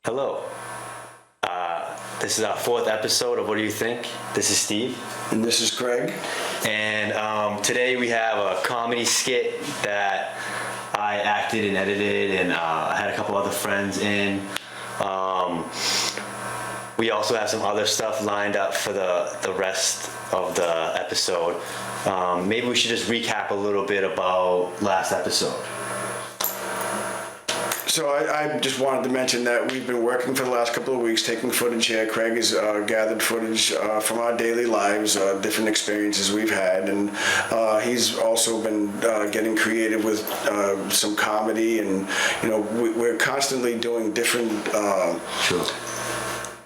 Hello. This is our fourth episode of What Do You Think? This is Steve. And this is Craig. And today we have a comedy skit that I acted and edited, and I had a couple other friends in. We also have some other stuff lined up for the rest of the episode. Maybe we should just recap a little bit about last episode. So I just wanted to mention that we've been working for the last couple of weeks, taking footage here. Craig has gathered footage from our daily lives, different experiences we've had, and he's also been getting creative with some comedy, and we're constantly doing different.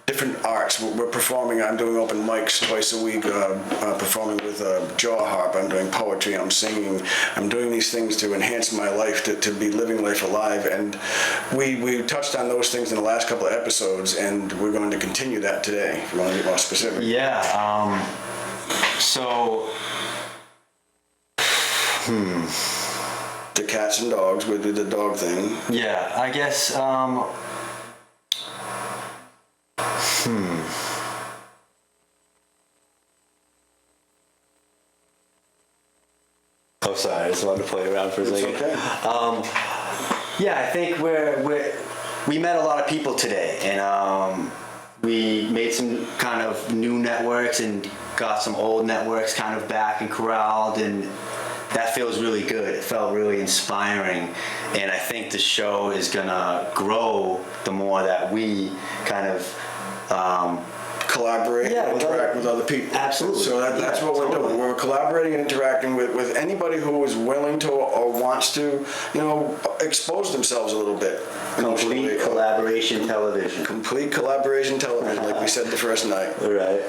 Different arts. We're performing. I'm doing open mics twice a week, performing with a jaw harp. I'm doing poetry. I'm singing. I'm doing these things to enhance my life, to be living life alive. And we touched on those things in the last couple of episodes, and we're going to continue that today. If you want to get more specific. Yeah. The cats and dogs. We did the dog thing. Yeah. I guess. Oh, sorry. I just wanted to play around for a second. Okay. Yeah, I think we met a lot of people today, and we made some kind of new networks and got some old networks kind of back and corralled, and that feels really good. It felt really inspiring, and I think the show is gonna grow the more that we kind of collaborate and interact with other people. Absolutely. So that's what we're doing. We're collaborating and interacting with anybody who is willing to or wants to, expose themselves a little bit. Complete collaboration television. Complete collaboration television, like we said the first night. Right.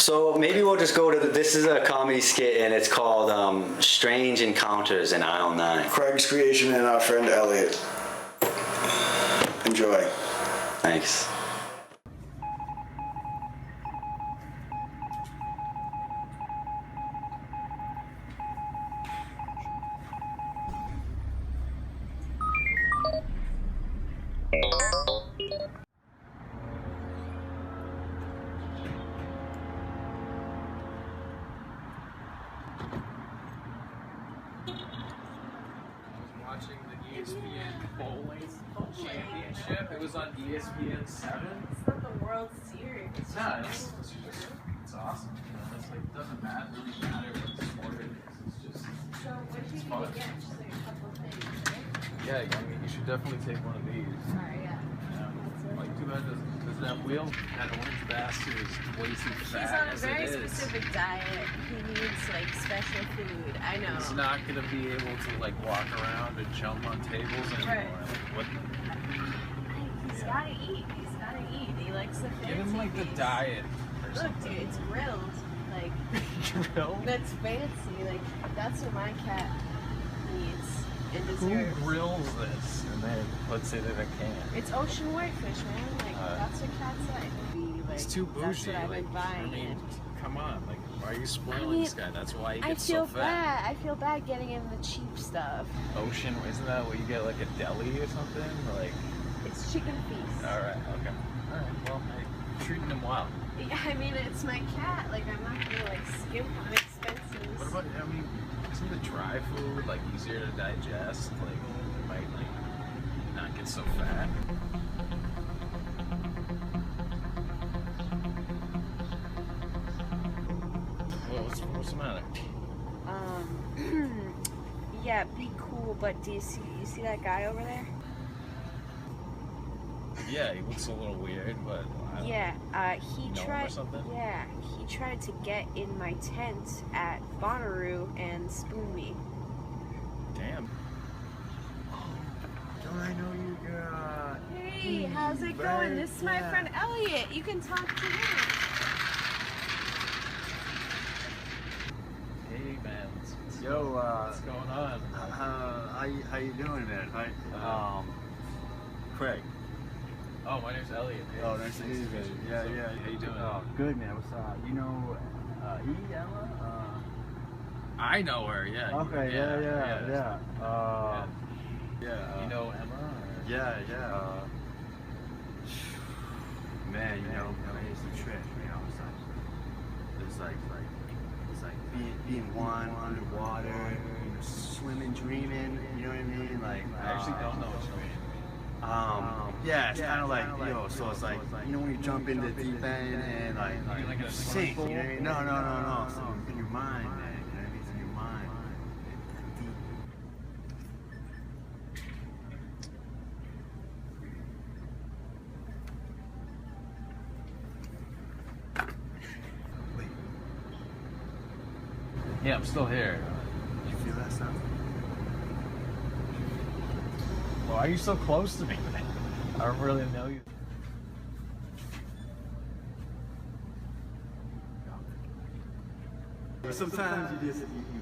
So maybe we'll just go to this is a comedy skit, and it's called Strange Encounters in Aisle 9. Craig's creation and our friend Elliot. Enjoy. Thanks. Watching the ESPN bowling championship. It was on ESPN 7. It's not the World Series. No, it's awesome. It's like it doesn't really matter what sport it is. It's just So what did you fun. get? Just like a couple of things, right? Yeah. I mean, you should definitely take one of these. Sorry, yeah. Like too bad doesn't have wheel. That orange bastard is way too He's fat on a as very it is. specific diet. He needs like special food. I know. He's not gonna be able to like walk around and jump on tables anymore. Right. Like, what? He's gotta eat. He's gotta eat. He likes the fancy Give him like the things. diet or Look, something. dude, it's grilled. Like Grill? that's fancy. Like that's what my cat needs and Who deserves. grills this and then puts it in a can? It's ocean whitefish, man. Like that's what cats like. It's too That's bougie. what I've Like, been buying. I mean, and come on. Like, why are you spoiling I mean, this guy? That's why he I gets feel so fat. bad. I feel bad getting him the cheap stuff. Ocean, isn't that what you get, like a deli or something? Like, It's chicken feast. all right, okay, all right. Well, hey, treating him well. Yeah, I mean, it's my cat. Like, I'm not gonna like skimp on expenses. What about? I mean, isn't the dry food like easier to digest? Like, it might like not get so fat. What's the matter? Yeah, be cool. But do you see that guy over there? Yeah, he looks a little weird, but I don't Yeah, he know him or tried. something? Yeah, he tried to get in my tent at Bonnaroo and spoon me. Damn. Don't I know you, girl? Hey, how's it going? This is my friend Elliot. You can talk to him. Hey man, Yo, what's going on? how you doing, man? Hi, Craig. Oh, my name's Elliot. Hey, Oh, nice to meet you, man. Yeah, yeah. How you doing? Oh, good, man. What's up? You know, Emma? I know her. Yeah. Okay, yeah. You know Emma? Or? Yeah. man, you know, it's the trip, you know, it's like being one underwater, swimming, dreaming, you know what I mean? Like, I actually don't know what you mean. yeah, it's kind of like, so it's like, you know, when you jump into the deep end and like in a sink, swimming you know what I mean? No. So in your mind, man, you know what I mean? It's in your mind. Deep. Yeah, I'm still here. You feel that sound? Why are you so close to me, man? I don't really know you. Sometimes you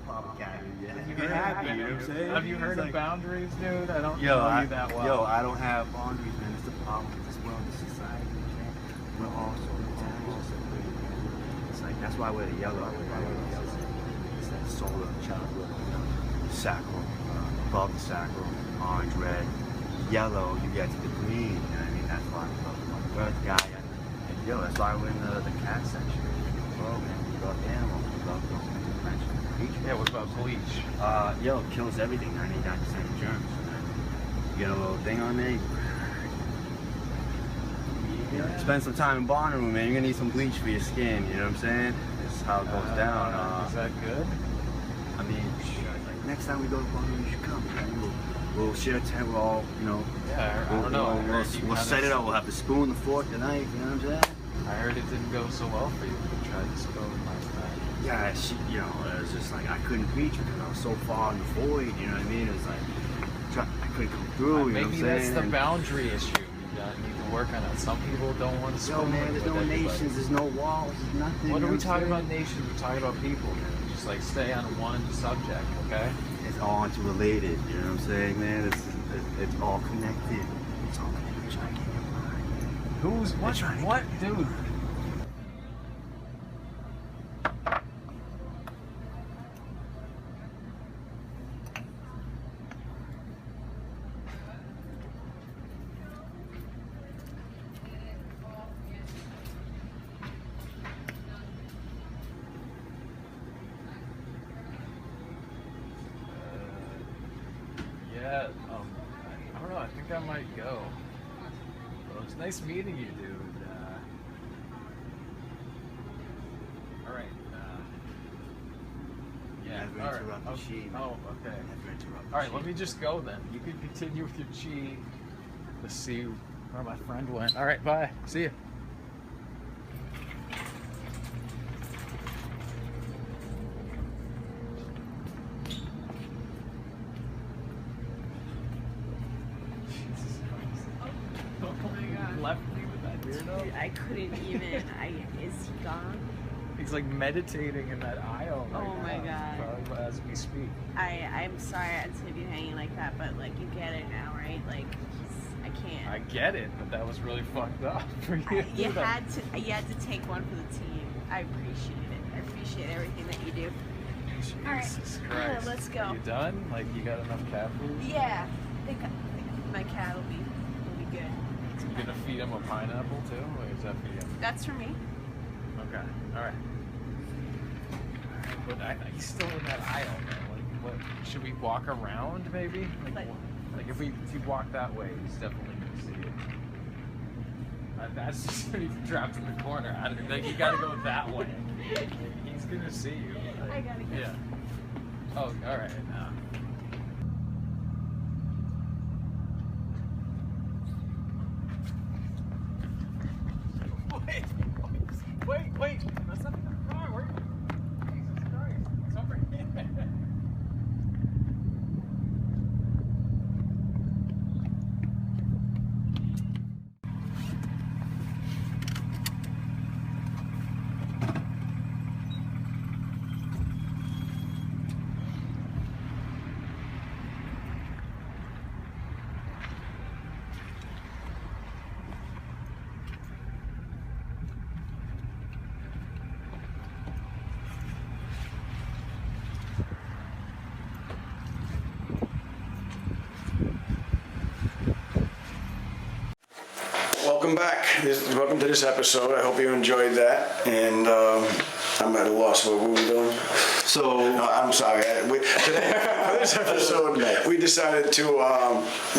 pop a cat, you get happy, you know what I'm saying? Have you heard of boundaries, dude? I don't Yo, know you that well. I don't have boundaries, man. It's the problem with this world, this society, man. We're all so it's like, that's why we're the yellow. It's that solar chocolate, you know, sacral, above the sacral, orange, red, yellow, you get to the green, you know what I mean? That's why we love the earth guy. And yo, that's why we're in the cat section. Bro, man, we love animals, we love those interventions. Yeah, what about bleach? Yo, it kills everything, 99% of germs. You get a little thing on there, spend some time in bonding room, man. You're gonna need some bleach for your skin, you know what I'm saying? This is how it goes down. Is that good? I mean, like, next time we go to bonding room, you should come, man. We'll share a tent, we'll all, you know, Yeah, I don't know. we'll set it up, we'll have the spoon, the fork, the knife, you know what I'm saying? I heard it didn't go so well for you. You tried to spoon last night. Yeah, you know, it was just like, I couldn't reach because I was so far in the void, you know what I mean? It was like, I couldn't come through, you know what I'm Maybe saying? that's the boundary issue. You need to work on it. Some people don't want to spoon. Yo, man, there's with no everybody. nations, there's no walls, there's nothing. What you are we know talking I'm about nations? We're talking about people, man. Just like stay on one subject, okay? It's all interrelated, you know what I'm saying, man? It's all connected. It's all connected. Try to get your mind. Who's what? What, dude? Yeah, I don't know. I think I might go. Well, it's nice meeting you, dude. All right. Yeah. Never all right. interrupt the chi, man. Oh, okay. Never interrupt the All right. chi. Let me just go then. You can continue with your chi. Let's see where my friend went. All right. Bye. See you. Left me with that weirdo. I couldn't even. Is he gone? He's like meditating in that aisle. Right Oh my now, God. probably as we speak. I'm sorry I had to leave you hanging like that, but like you get it now, right? Like I can't. I get it, but that was really fucked up for you. You had to take one for the team. I appreciate it. I appreciate everything that you do. All right, Jesus Christ. let's go. Are you done? Like you got enough cat food? Yeah, I think my cat will be good. You gonna feed him a pineapple too, or is that for you? That's for me. Okay. All right. But he's still in that aisle, man. Like, what? Should we walk around maybe? Like if you walk that way, he's definitely gonna see you. That's just when he's trapped in the corner. I don't think you gotta go that way. He's gonna see you. I gotta go. Yeah. Oh, all right. Wait. That's not in the car. Where? Jesus Christ. It's over here. welcome back. Welcome to this episode. I hope you enjoyed that. And I'm at a loss. What were we doing? So No, I'm sorry. Today, for this episode, we decided to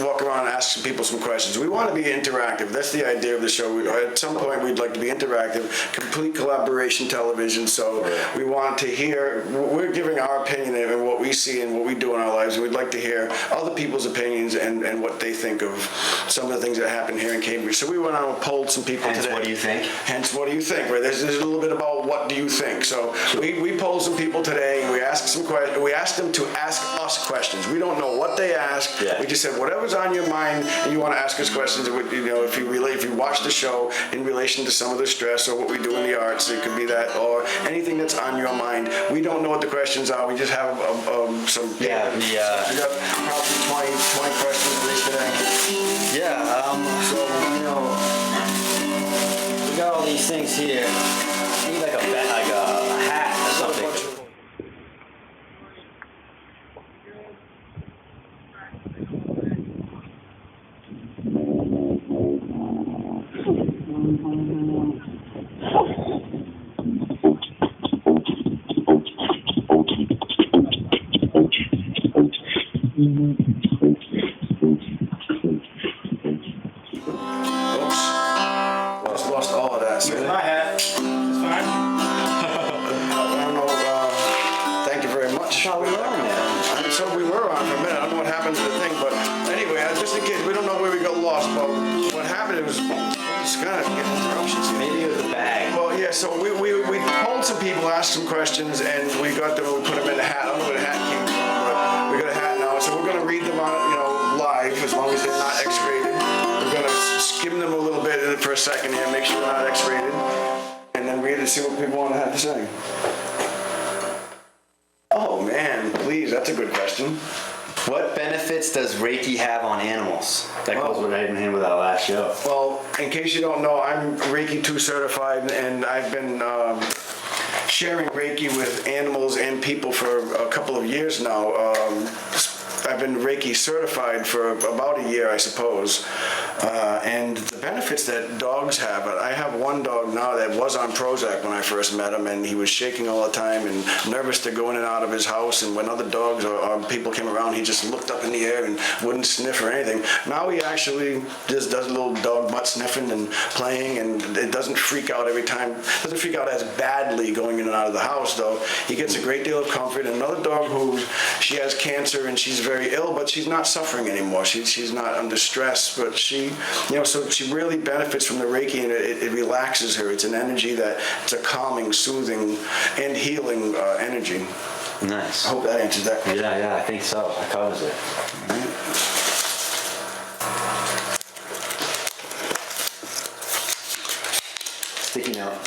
walk around and ask people some questions. We want to be interactive. That's the idea of the show. At some point, we'd like to be interactive, complete collaboration television. So we want to hear, we're giving our opinion and what we see and what we do in our lives. And we'd like to hear other people's opinions and what they think of some of the things that happen here in Cambridge. So we went out and polled some people hence, today. what do you think? Hence, what do you think? Right? There's a little bit about what do you think. So we polled some people today. And we asked some questions. We asked them to ask us questions. We don't know what they asked. Yeah. We just said whatever's on your mind and you want to ask us questions. If you watch the show in relation to some of the stress or what we do in the arts, it could be that or anything that's on your mind. We don't know what the questions are. We just have some. Yeah, we got probably 20 questions at least today. Yeah. So we got all these things here. I need like a hat or something. Lost all of that. So My hat. It's fine. I don't know. Thank you very much. How we were on there. So we were on for a minute. I don't know what happened to the thing, but anyway, just in case we don't know where we got lost, but what happened was just kind of getting interruptions here. Maybe it was a bag. Well, yeah. So we polled some people, asked some questions, and we got them and we put them in a hat. I don't know where the hat came from, but we got a hat now. So we're gonna read them on live as long as they're not X-rated. We're gonna skim them a little bit for a second here, make sure they're not X-rated, and then read and see what people want to have to say. Oh man, please, that's a good question. What benefits does Reiki have on animals? That goes right in hand with our last show. Well, in case you don't know, I'm Reiki 2 certified, and I've been sharing Reiki with animals and people for a couple of years now. I've been Reiki certified for about a year, I suppose. And the benefits that dogs have, I have one dog now that was on Prozac when I first met him, and he was shaking all the time and nervous to go in and out of his house. And when other dogs or people came around, he just looked up in the air and wouldn't sniff or anything. Now he actually just does a little dog butt sniffing and playing, and it doesn't freak out every time. Doesn't freak out as badly going in and out of the house, though. He gets a great deal of comfort. And another dog she has cancer and she's very ill, but she's not suffering anymore. She's not under stress, but so she really benefits from the Reiki, and it relaxes her. It's an energy it's a calming, soothing, and healing energy. Nice. I hope that answers that question. Yeah, I think so. That covers it. Sticky note.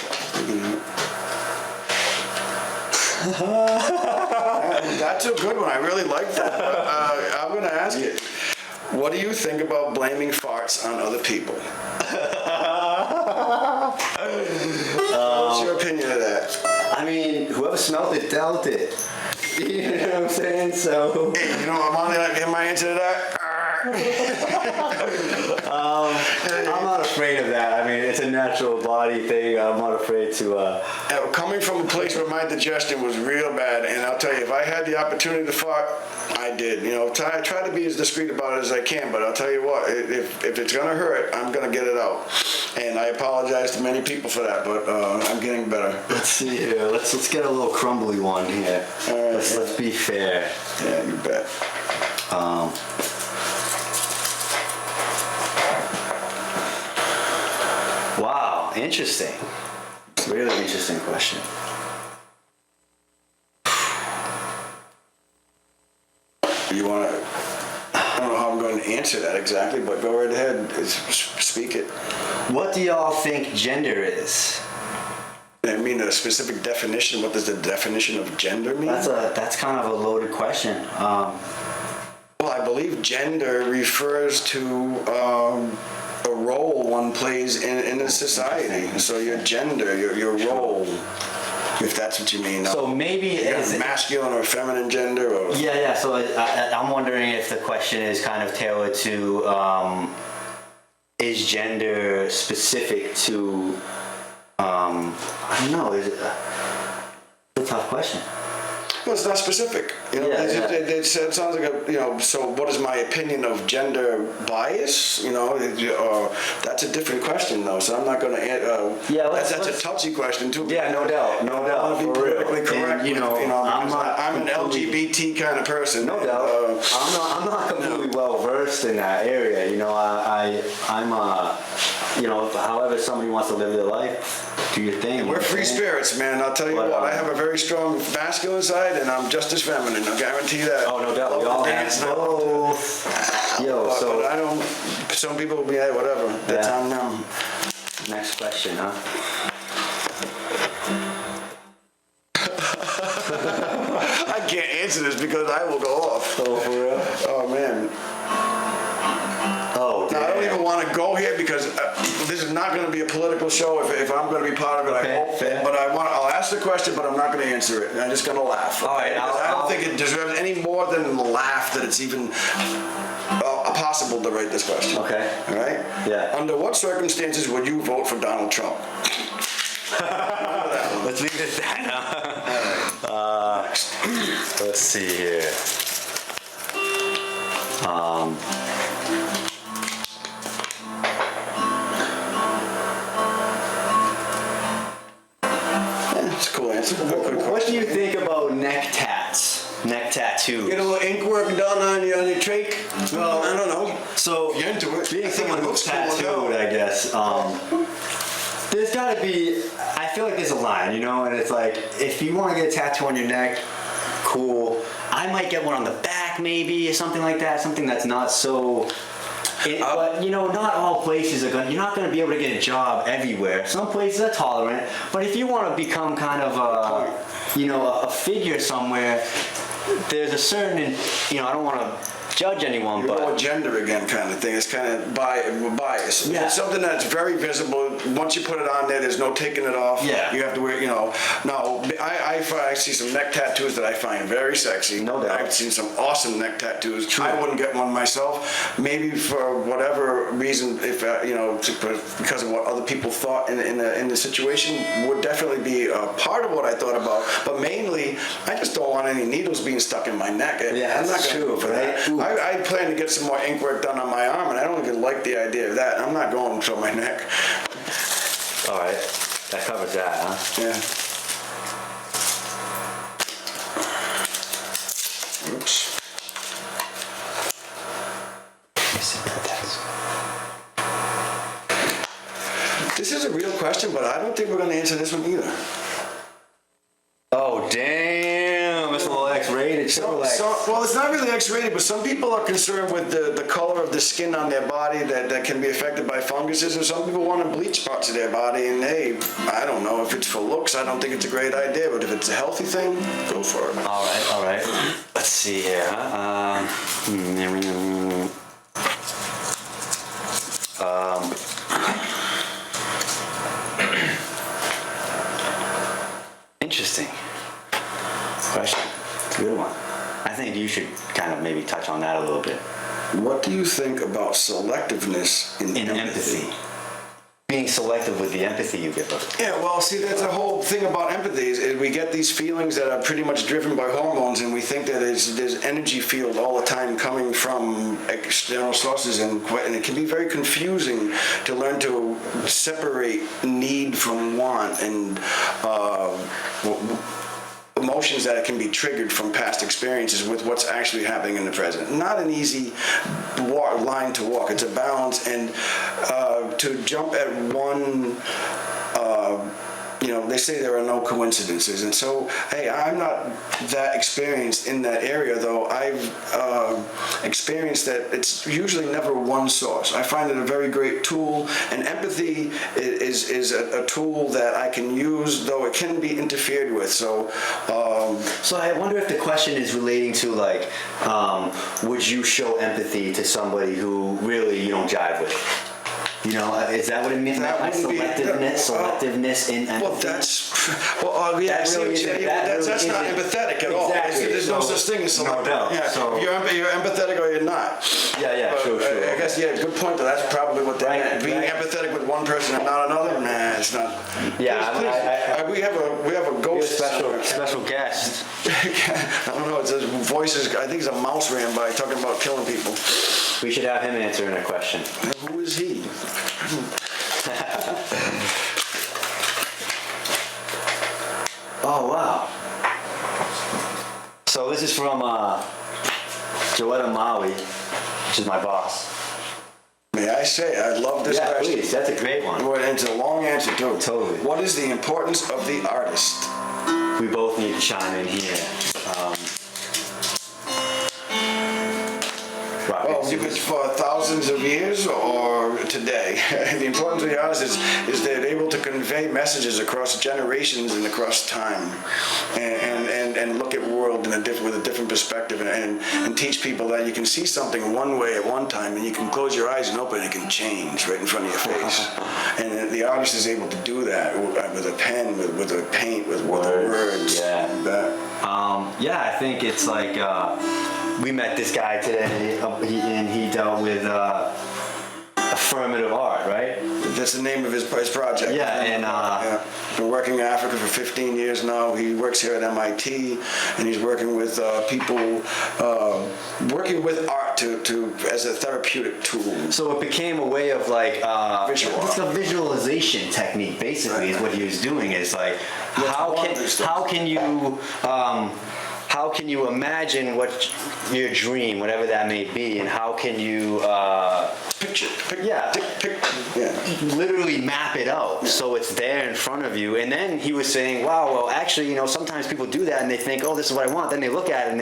That's a good one. I really like that. I'm going to ask you, what do you think about blaming farts on other people? What's your opinion of that? I mean, whoever smelled it dealt it. You know what I'm saying? So. Hey, I'm on my answer to that. I'm not afraid of that. I mean, it's a natural body thing. I'm not afraid to. Coming from a place where my digestion was real bad, and I'll tell you, if I had the opportunity to fart, I did. I try to be as discreet about it as I can, but I'll tell you what, if it's gonna hurt, I'm gonna get it out. And I apologize to many people for that, but I'm getting better. Let's see here. Let's get a little crumbly one here. All right. Let's be fair. Yeah, you bet. Wow, interesting. Really interesting question. You want to? I don't know how I'm going to answer that exactly, but go right ahead. Speak it. What do y'all think gender is? I mean, a specific definition. What does the definition of gender mean? That's kind of a loaded question. Well, I believe gender refers to a role one plays in a society. So your gender, your role, if that's what you mean. So maybe is it masculine or feminine gender? Or? Yeah. So I'm wondering if the question is kind of tailored to is gender specific to, I don't know, is it, it's a tough question. Well, it's not specific. You know, it sounds like so what is my opinion of gender bias? You know, that's a different question though. So I'm not going to. That's a touchy question too. Yeah, no doubt. I want to be politically correct. And, I'm an LGBT kind of person. No doubt. I'm not completely well versed in that area. You know, I'm however somebody wants to live their life, do your thing. We're free spirits, man. I'll tell you what. I have a very strong masculine side, and I'm just as feminine. I'll guarantee that. Oh, no doubt. We all have both. But I don't. Some people will be like, whatever. That's on them. Next question, huh? I can't answer this because I will go off. Oh, for real? Oh man. Oh, Now, I don't even want to go here because this is not going to be a political show. If I'm going to be part of it, I hope. Fair. But I'll ask the question, but I'm not going to answer it. I'm just going to laugh. All right, I don't think it deserves any more than the laugh that it's even possible to write this question. Okay. All right? Yeah. Under what circumstances would you vote for Donald Trump? Let's leave it at that. Let's see here. That's a cool answer. What do you think about neck tats? Neck tattoos? Get a little ink work done on your trach? Well, I don't know. So, You're into it. being I think someone it who's looks cool as hell. tattooed, I guess, there's gotta be, I feel like there's a line, you know, and it's like, if you wanna get a tattoo on your neck, cool. I might get one on the back maybe, or something like that, something that's not so, but you know, not all places you're not gonna be able to get a job everywhere. Some places are tolerant, but if you wanna become kind of a figure somewhere, there's a certain, I don't wanna judge anyone, You're but more gender again kind of thing. It's kind of bias. Yeah. It's something that's very visible. Once you put it on there, there's no taking it off. Yeah. You have to wear, No, I see some neck tattoos that I find very sexy. No doubt. I've seen some awesome neck tattoos. True. I wouldn't get one myself. Maybe for whatever reason, if because of what other people thought in the situation, would definitely be a part of what I thought about. But mainly, I just don't want any needles being stuck in my neck. Yeah, I'm not that's gonna true, go for right? that. Ooh. I plan to get some more ink work done on my arm, and I don't even like the idea of that. I'm not going for my neck. all right, that covers that, huh? Yeah. Oops. This is a real question, but I don't think we're going to answer this one either. Oh damn! It's a little X-rated. Well, it's not really X-rated, but some people are concerned with the color of the skin on their body that can be affected by funguses, and some people want to bleach parts of their body. And hey, I don't know if it's for looks. I don't think it's a great idea, but if it's a healthy thing, go for it. All right. Let's see here. Interesting question. It's a good one. I think you should kind of maybe touch on that a little bit. What do you think about selectiveness in empathy. Being selective with the empathy you give us. Yeah, well, see, that's the whole thing about empathy is we get these feelings that are pretty much driven by hormones, and we think that there's energy field all the time coming from external sources, and it can be very confusing to learn to separate need from want and emotions that can be triggered from past experiences with what's actually happening in the present. Not an easy line to walk. It's a balance, and to jump at one, they say there are no coincidences, and so, hey, I'm not that experienced in that area, though I've experienced that it's usually never one source. I find it a very great tool, and empathy is a tool that I can use, though it can be interfered with. So I wonder if the question is relating to would you show empathy to somebody who really you don't jive with? Is that what it means? That By wouldn't be- selectiveness in empathy? Well, that's Well, yeah, That see really what you- isn't- that that's really not isn't- empathetic at all. Exactly. There's no such thing as No celebrity. doubt. Yeah, So- you're empathetic or you're not. Yeah, But, true. I guess, yeah, good point, though. That's probably what they Right, being right. empathetic with one person and not another. Nah, it's not. Yeah, Please, we have a You're a ghost. special guest. I don't know. It's his voice is. I think it's a mouse ran by talking about killing people. We should have him answering a question. Who is he? Oh, wow. So this is from Joetta Maui, which is my boss. May I say, I love this Yeah, question. please. That's a great one. Well, it's a long answer too. Totally. What is the importance of the artist? We both need to chime in here. Well, you could for thousands of years or today. The importance of the artist is they're able to convey messages across generations and across time, and look at world with a different perspective, and teach people that you can see something one way at one time, and you can close your eyes and open it, it can change right in front of your face. And the artist is able to do that with a pen, with a paint, with words. Yeah. Like that. Yeah, I think it's like we met this guy today, and he dealt with affirmative art, right? That's the name of his project. Yeah, and yeah. Been working in Africa for 15 years now. He works here at MIT, and he's working with people, working with art to as a therapeutic tool. so it became a way of like Visual it's art. a visualization technique. Basically, is what he was doing. Is like how can you imagine what your dream, whatever that may be, and how can you Picture. Yeah. Yeah. literally map it out so it's there in front of you. And then he was saying, wow, well, actually, sometimes people do that and they think, oh, this is what I want. Then they look at it and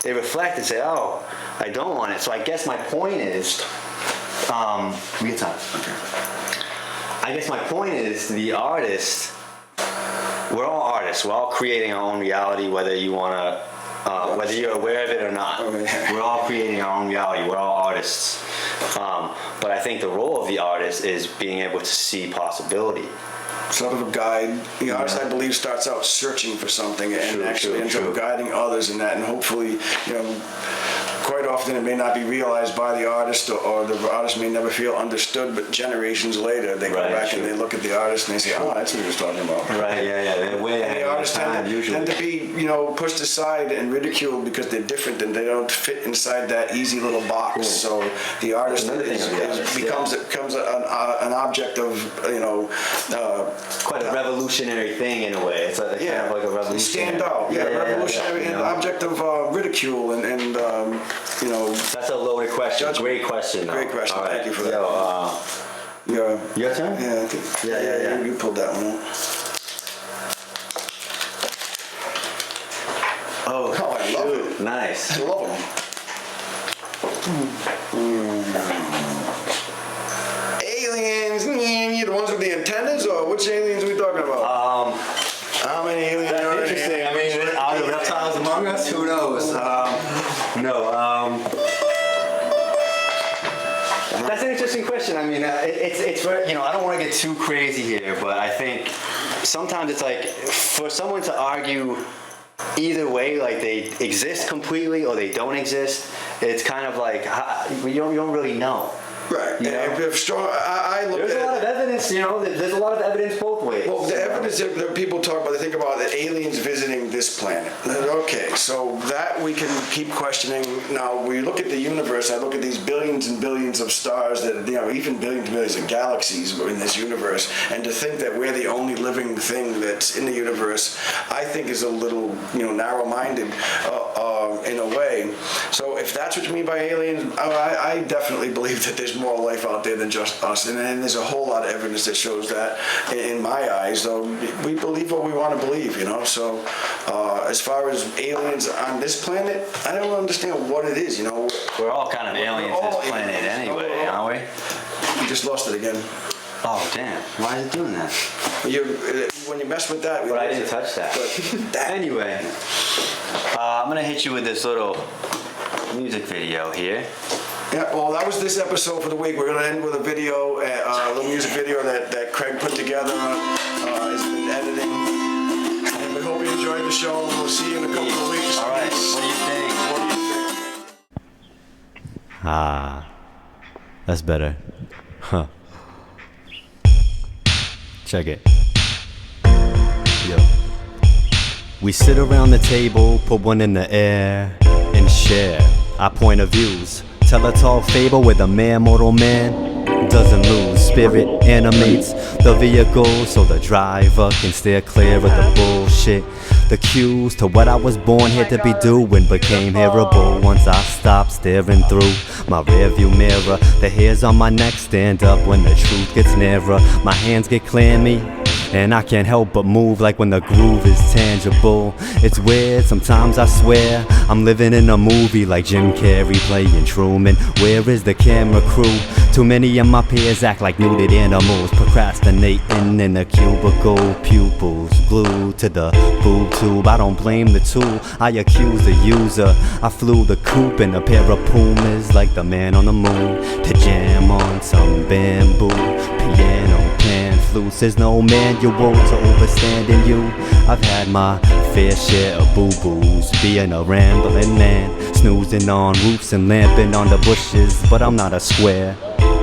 they reflect and say, oh, I don't want it. So I guess my point is, we get time. Okay. I guess my point is the artist, we're all artists. We're all creating our own reality, whether you want to, whether you're aware of it or not. We're all creating our own reality. We're all artists. But I think the role of the artist is being able to see possibility. Sort of a guide. The artist, I believe, starts out searching for something and True, actually true, ends true. up guiding others in that. And hopefully, quite often it may not be realized by the artist, or the artist may never feel understood, but generations later they go Right, back true. and they look at the artist and they say, oh, that's what he was talking about. Right, yeah. They're way And ahead the of artists time, tend to be, pushed aside and ridiculed because they're different and they don't fit inside that easy little box. Cool. So the artist Another thing of the artist, becomes an object of, It's quite a revolutionary thing in a way. It's like, kind of like a revolutionary. stand out. Yeah, revolutionary and object of ridicule and That's a loaded question. Judgment. Great question. Though. Great question. All Thank you for that. Yo, yeah. your turn? Yeah, I think, Yeah. You pulled that one out. Oh, Oh, I love shoot. Nice. I love them. Aliens, you the ones with the antennas, or which aliens are we talking about? How many aliens are there? Interesting. I mean, are there reptiles among us? Who knows? That's an interesting question. I mean, it's very, I don't want to get too crazy here, but I think sometimes it's like for someone to argue either way, like they exist completely or they don't exist, it's kind of like you don't really know. Right. You know? If strong, I look There's at a lot of evidence, there's a lot of evidence both ways. Well, the evidence that people talk about, they think about the aliens visiting this planet. Okay, so that we can keep questioning. Now, we look at the universe, I look at these billions and billions of stars that, even billions and billions of galaxies in this universe, and to think that we're the only living thing that's in the universe, I think is a little, narrow-minded in a way. So if that's what you mean by aliens, I definitely believe that there's more life out there than just us, and there's a whole lot of evidence that shows that in my eyes. Though we believe what we want to believe, So as far as aliens on this planet, I don't understand what it is. We're all kind of aliens to this planet anyway, aren't we? You just lost it again. Oh, damn. Why is it doing that? When you mess with that, But I didn't touch that. Anyway, I'm going to hit you with this little music video here. Yeah, well, that was this episode for the week. We're going to end with a video, a little music video that Craig put together. He's been editing. enjoyed the show. We'll see you in a couple of weeks. All right. What do you think? Ah, that's better. Huh. Check it. Yo. We sit around the table, put one in the air, and share our point of views. Tell a tall fable where the mere mortal man doesn't lose. Spirit animates the vehicle so the driver can steer clear of the bullshit. The cues to what I was born here to be doing became hearable once I stopped staring through my rearview mirror. The hairs on my neck stand up when the truth gets nearer. My hands get clammy and I can't help but move like when the groove is tangible. It's weird, sometimes I swear I'm living in a movie like Jim Carrey playing Truman. Where is the camera crew? Too many of my peers act like neutered animals, procrastinating in a cubicle. Pupils glued to the boob tube. I don't blame the tool, I accuse the user. I flew the coop in a pair of Pumas like the man on the moon to jam on some bamboo. Piano, pan, flutes, there's no manual to overstanding you. I've had my fair share of boo-boos, being a rambling man, snoozing on roofs and lamping on the bushes. But I'm not a square,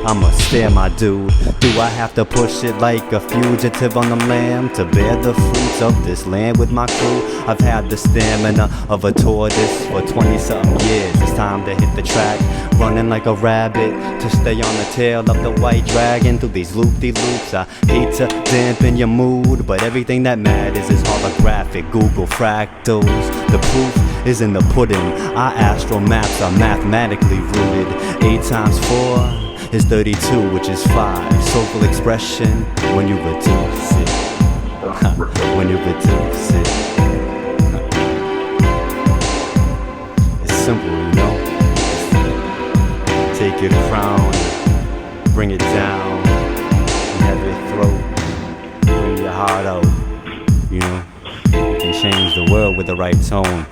I'm a stare, my dude. Do I have to push it like a fugitive on the lam to bear the fruits of this land with my crew? I've had the stamina of a tortoise for 20-something years. It's time to hit the track, running like a rabbit to stay on the tail of the white dragon through these loop-de-loops. I hate to dampen your mood, but everything that matters is holographic. Google fractals, the proof is in the pudding. Our astral maps are mathematically rooted. 8 times 4 is 32, which is 5. Soulful expression when you reduce it. When you reduce it. It's simple, you know. Take your crown, bring it down, have your throat, bring your heart out. You know, you can change the world with the right tone.